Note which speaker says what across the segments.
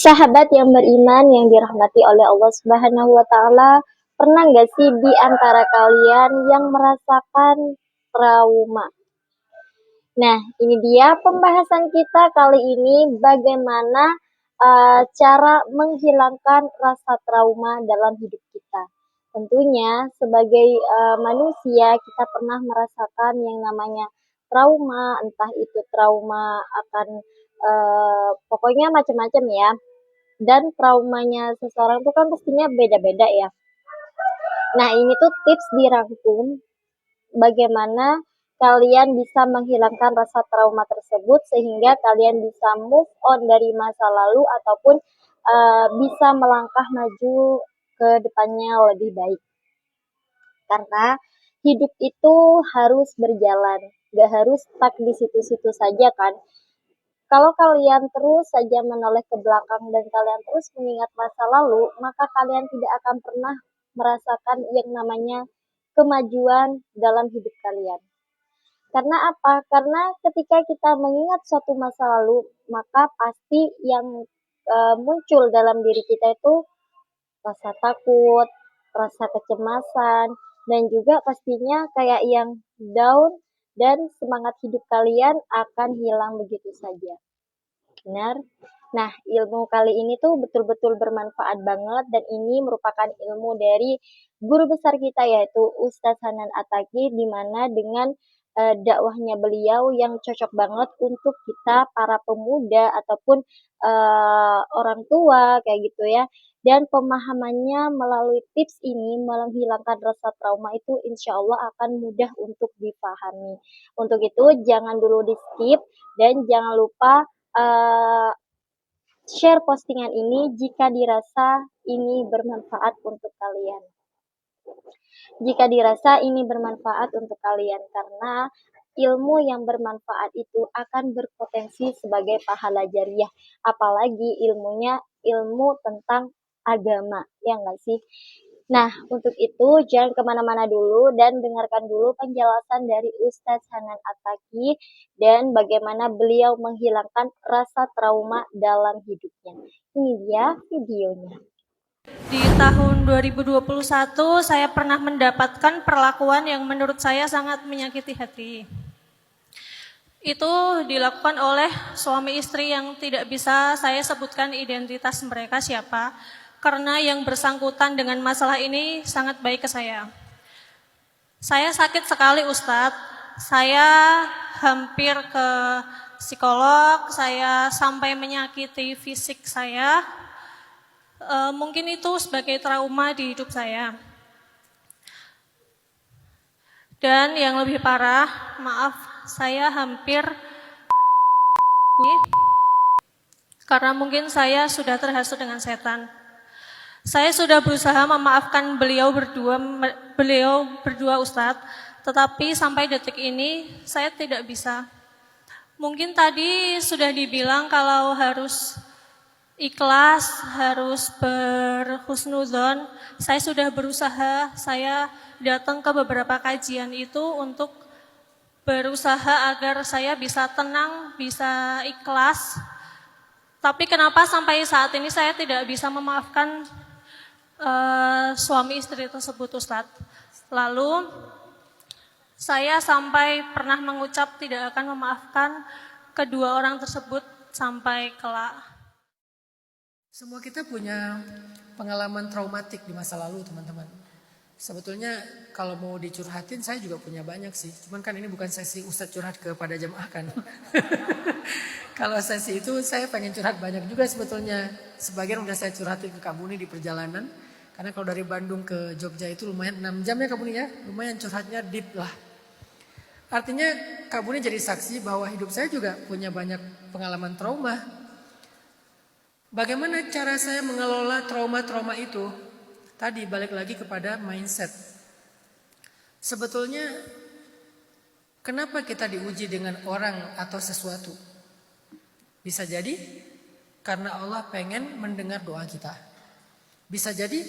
Speaker 1: Sahabat yang beriman yang dirahmati oleh Allah Subhanahu wa taala, pernah nggak sih di antara kalian yang merasakan trauma? Nah, ini dia pembahasan kita kali ini bagaimana cara menghilangkan rasa trauma dalam hidup kita. Tentunya sebagai manusia kita pernah merasakan yang namanya trauma, entah itu trauma akan pokoknya macam-macam ya. Dan traumanya seseorang itu kan pastinya beda-beda ya. Nah, ini tuh tips dirangkum bagaimana kalian bisa menghilangkan rasa trauma tersebut sehingga kalian bisa move on dari masa lalu ataupun bisa melangkah maju ke depannya lebih baik. Karena hidup itu harus berjalan, gak harus stuck di situ-situ saja kan. Kalau kalian terus saja menoleh ke belakang dan kalian terus mengingat masa lalu, maka kalian tidak akan pernah merasakan yang namanya kemajuan dalam hidup kalian. Karena apa? Karena ketika kita mengingat suatu masa lalu, maka pasti yang muncul dalam diri kita itu rasa takut, rasa kecemasan, dan juga pastinya kayak yang down dan semangat hidup kalian akan hilang begitu saja. Benar? Nah, ilmu kali ini tuh betul-betul bermanfaat banget dan ini merupakan ilmu dari guru besar kita yaitu Ustadz Hanan Attaqi, di mana dengan dakwahnya beliau yang cocok banget untuk kita para pemuda ataupun orang tua kayak gitu ya. Dan pemahamannya melalui tips ini menghilangkan rasa trauma itu insya Allah akan mudah untuk dipahami. Untuk itu jangan dulu di skip dan jangan lupa share postingan ini jika dirasa ini bermanfaat untuk kalian. Jika dirasa ini bermanfaat untuk kalian, karena ilmu yang bermanfaat itu akan berpotensi sebagai pahala jariah. Apalagi ilmunya ilmu tentang agama, ya nggak sih? Nah, untuk itu jangan kemana-mana dulu dan dengarkan dulu penjelasan dari Ustadz Hanan Attaqi dan bagaimana beliau menghilangkan rasa trauma dalam hidupnya. Ini dia videonya.
Speaker 2: Di tahun 2021 saya pernah mendapatkan perlakuan yang menurut saya sangat menyakiti hati. Itu dilakukan oleh suami istri yang tidak bisa saya sebutkan identitas mereka siapa, karena yang bersangkutan dengan masalah ini sangat baik ke saya. Saya sakit sekali Ustadz, saya hampir ke psikolog, saya sampai menyakiti fisik saya. Mungkin itu sebagai trauma di hidup saya. Dan yang lebih parah, maaf, saya hampir karena mungkin saya sudah terhasut dengan setan. Saya sudah berusaha memaafkan beliau berdua Ustadz, tetapi sampai detik ini saya tidak bisa. Mungkin tadi sudah dibilang kalau harus ikhlas, harus berhusnudzon. Saya sudah berusaha, saya datang ke beberapa kajian itu untuk berusaha agar saya bisa tenang, bisa ikhlas. Tapi kenapa sampai saat ini saya tidak bisa memaafkan suami istri tersebut Ustadz. Lalu saya sampai pernah mengucap tidak akan memaafkan kedua orang tersebut sampai kelak.
Speaker 3: Semua kita punya pengalaman traumatik di masa lalu teman-teman. Sebetulnya kalau mau dicurhatin saya juga punya banyak sih. Cuman kan ini bukan sesi Ustadz curhat kepada jemaah kan. Kalau sesi itu saya pengen curhat banyak juga sebetulnya. Sebagian udah saya curhatin ke Kak Buni di perjalanan. Karena kalau dari Bandung ke Jogja itu lumayan 6 jam ya Kak Buni ya. Lumayan curhatnya deep lah. Artinya Kak Buni jadi saksi bahwa hidup saya juga punya banyak pengalaman trauma. Bagaimana cara saya mengelola trauma-trauma itu? Tadi balik lagi kepada mindset. Sebetulnya kenapa kita diuji dengan orang atau sesuatu? Bisa jadi karena Allah pengen mendengar doa kita. Bisa jadi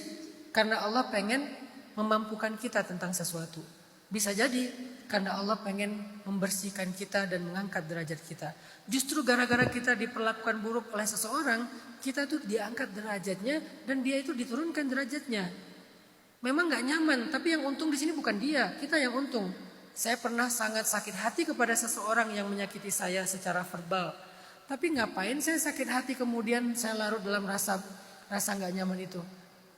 Speaker 3: karena Allah pengen memampukan kita tentang sesuatu. Bisa jadi karena Allah pengen membersihkan kita dan mengangkat derajat kita. Justru gara-gara kita diperlakukan buruk oleh seseorang, kita tuh diangkat derajatnya dan dia itu diturunkan derajatnya. Memang gak nyaman, tapi yang untung di sini bukan dia, kita yang untung. Saya pernah sangat sakit hati kepada seseorang yang menyakiti saya secara verbal. Tapi ngapain saya sakit hati kemudian saya larut dalam rasa gak nyaman itu.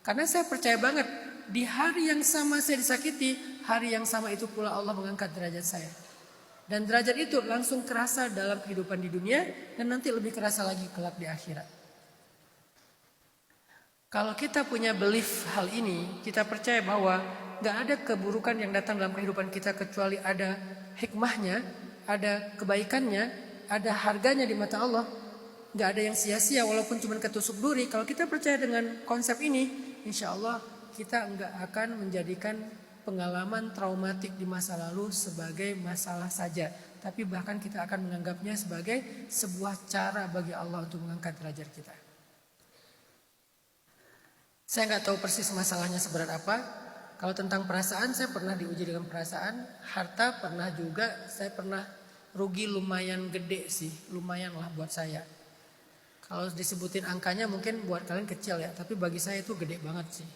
Speaker 3: Karena saya percaya banget, di hari yang sama saya disakiti, hari yang sama itu pula Allah mengangkat derajat saya. Dan derajat itu langsung kerasa dalam kehidupan di dunia dan nanti lebih kerasa lagi kelak di akhirat. Kalau kita punya belief hal ini, kita percaya bahwa gak ada keburukan yang datang dalam kehidupan kita kecuali ada hikmahnya, ada kebaikannya, ada harganya di mata Allah. Gak ada yang sia-sia walaupun cuma ketusuk duri. Kalau kita percaya dengan konsep ini, insya Allah kita gak akan menjadikan pengalaman traumatik di masa lalu sebagai masalah saja. Tapi bahkan kita akan menganggapnya sebagai sebuah cara bagi Allah untuk mengangkat derajat kita. Saya nggak tahu persis masalahnya seberat apa. Kalau tentang perasaan, saya pernah diuji dengan perasaan. Harta pernah juga, saya pernah rugi lumayan gede sih. Lumayan lah buat saya. Kalau disebutin angkanya mungkin buat kalian kecil ya. Tapi bagi saya itu gede banget sih.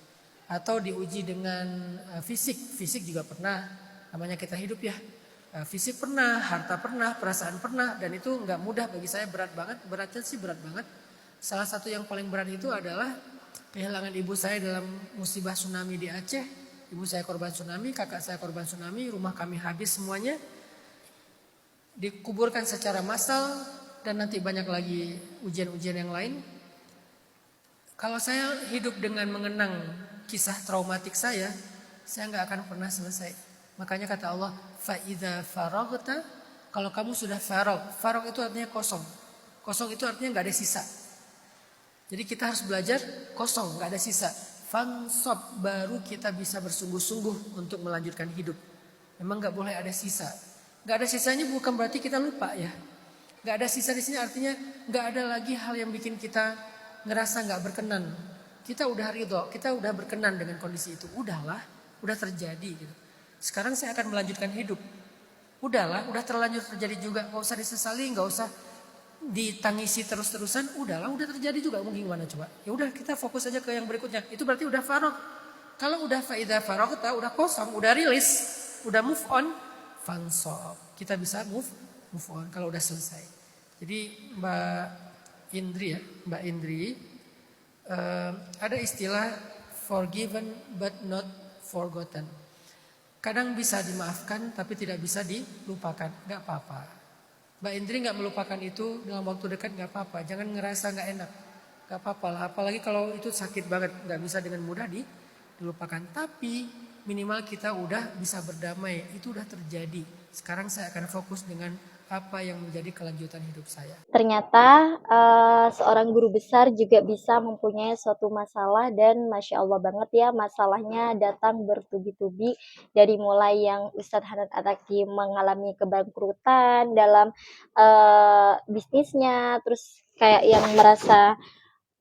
Speaker 3: Atau diuji dengan fisik. Fisik juga pernah, namanya kita hidup ya. Fisik pernah, harta pernah, perasaan pernah. Dan itu nggak mudah bagi saya, berat banget. Beratnya sih berat banget. Salah satu yang paling berat itu adalah kehilangan ibu saya dalam musibah tsunami di Aceh. Ibu saya korban tsunami, kakak saya korban tsunami, rumah kami habis semuanya. Dikuburkan secara massal dan nanti banyak lagi ujian-ujian yang lain. Kalau saya hidup dengan mengenang kisah traumatik saya nggak akan pernah selesai. Makanya kata Allah, فَإِذَا فَرَغْتَ, kalau kamu sudah farag itu artinya kosong. Kosong itu artinya nggak ada sisa. Jadi kita harus belajar kosong, gak ada sisa. Fansob, baru kita bisa bersungguh-sungguh untuk melanjutkan hidup. Memang gak boleh ada sisa. Gak ada sisanya bukan berarti kita lupa ya. Gak ada sisa di sini artinya gak ada lagi hal yang bikin kita ngerasa gak berkenan. Kita udah ridho, kita udah berkenan dengan kondisi itu. Udahlah, udah terjadi gitu. Sekarang saya akan melanjutkan hidup. Udahlah, udah terlanjur terjadi juga. Gak usah disesali, gak usah ditangisi terus-terusan, udahlah, udah terjadi juga, mau gimana coba? Ya udah, kita fokus aja ke yang berikutnya. Itu berarti udah faragh. Kalau udah faida faraghta, udah kosong, udah rilis, udah move on, fansob. Kita bisa move on kalau udah selesai. Jadi Mbak Indri, ada istilah forgiven but not forgotten. Kadang bisa dimaafkan tapi tidak bisa dilupakan, nggak apa-apa. Mbak Indri gak melupakan itu dalam waktu dekat gak apa-apa. Jangan ngerasa gak enak. Gak apa-apa lah. Apalagi kalau itu sakit banget. Gak bisa dengan mudah dilupakan. Tapi minimal kita udah bisa berdamai. Itu udah terjadi. Sekarang saya akan fokus dengan apa yang menjadi kelanjutan hidup saya.
Speaker 1: Ternyata seorang guru besar juga bisa mempunyai suatu masalah dan Masya Allah banget ya, masalahnya datang bertubi-tubi dari mulai yang Ustadz Hanan Ataki mengalami kebangkrutan dalam bisnisnya, terus kayak yang merasa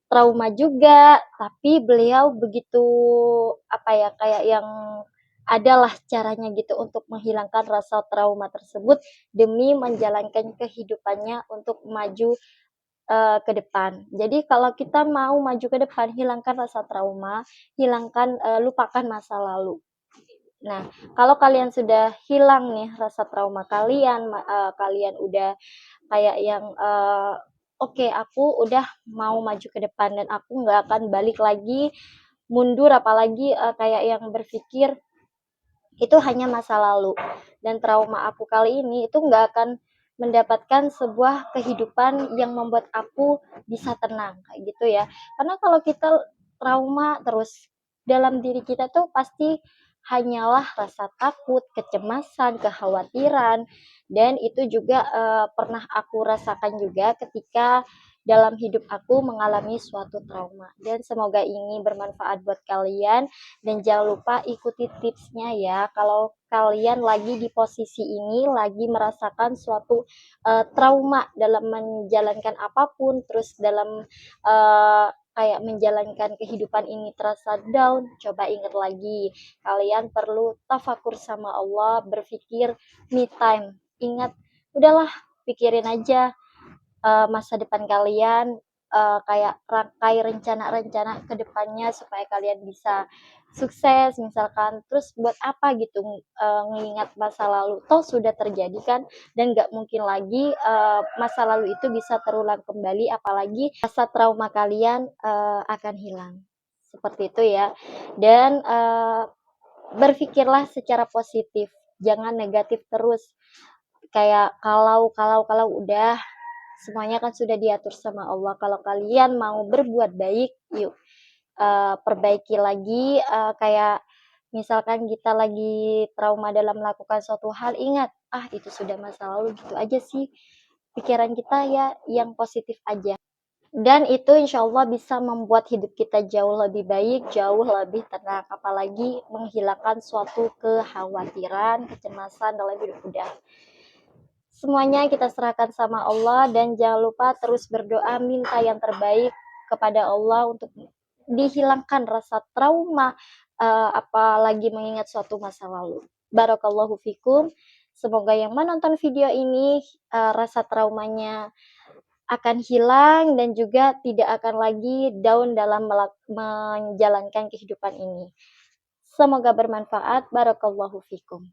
Speaker 1: trauma juga, tapi beliau begitu kayak yang adalah caranya gitu untuk menghilangkan rasa trauma tersebut demi menjalankan kehidupannya untuk maju ke depan. Jadi kalau kita mau maju ke depan, hilangkan rasa trauma, lupakan masa lalu. Nah, kalau kalian sudah hilang nih rasa trauma kalian, kalian udah kayak yang oke, aku udah mau maju ke depan dan aku nggak akan balik lagi mundur, apalagi kayak yang berpikir itu hanya masa lalu dan trauma aku kali ini itu nggak akan mendapatkan sebuah kehidupan yang membuat aku bisa tenang kayak gitu ya. Karena kalau kita trauma terus dalam diri kita tuh pasti hanyalah rasa takut, kecemasan, kekhawatiran, dan itu juga pernah aku rasakan juga ketika dalam hidup aku mengalami suatu trauma. Dan semoga ini bermanfaat buat kalian. Dan jangan lupa ikuti tipsnya ya. Kalau kalian lagi di posisi ini, lagi merasakan suatu trauma dalam menjalankan apapun, terus dalam kayak menjalankan kehidupan ini terasa down, coba ingat lagi, kalian perlu tafakur sama Allah, berpikir me time. Ingat, udahlah, pikirin aja masa depan kalian, kayak rangkai rencana-rencana ke depannya supaya kalian bisa sukses misalkan. Terus buat apa gitu mengingat masa lalu, toh sudah terjadi kan, dan nggak mungkin lagi masa lalu itu bisa terulang kembali, apalagi rasa trauma kalian akan hilang. Seperti itu ya. Dan berpikirlah secara positif, jangan negatif terus. Kayak kalau udah semuanya kan sudah diatur sama Allah. Kalau kalian mau berbuat baik, yuk perbaiki lagi. Kayak misalkan kita lagi trauma dalam melakukan suatu hal, ingat, itu sudah masa lalu, gitu aja sih. Pikiran kita ya yang positif aja. Dan itu insya Allah bisa membuat hidup kita jauh lebih baik, jauh lebih tenang. Apalagi menghilangkan suatu kekhawatiran, kecemasan dalam hidup udah. Semuanya kita serahkan sama Allah dan jangan lupa terus berdoa, minta yang terbaik kepada Allah untuk dihilangkan rasa trauma, apalagi mengingat suatu masa lalu. Barakallahu fikum. Semoga yang menonton video ini rasa traumanya akan hilang dan juga tidak akan lagi down dalam menjalankan kehidupan ini. Semoga bermanfaat. Barakallahu fikum.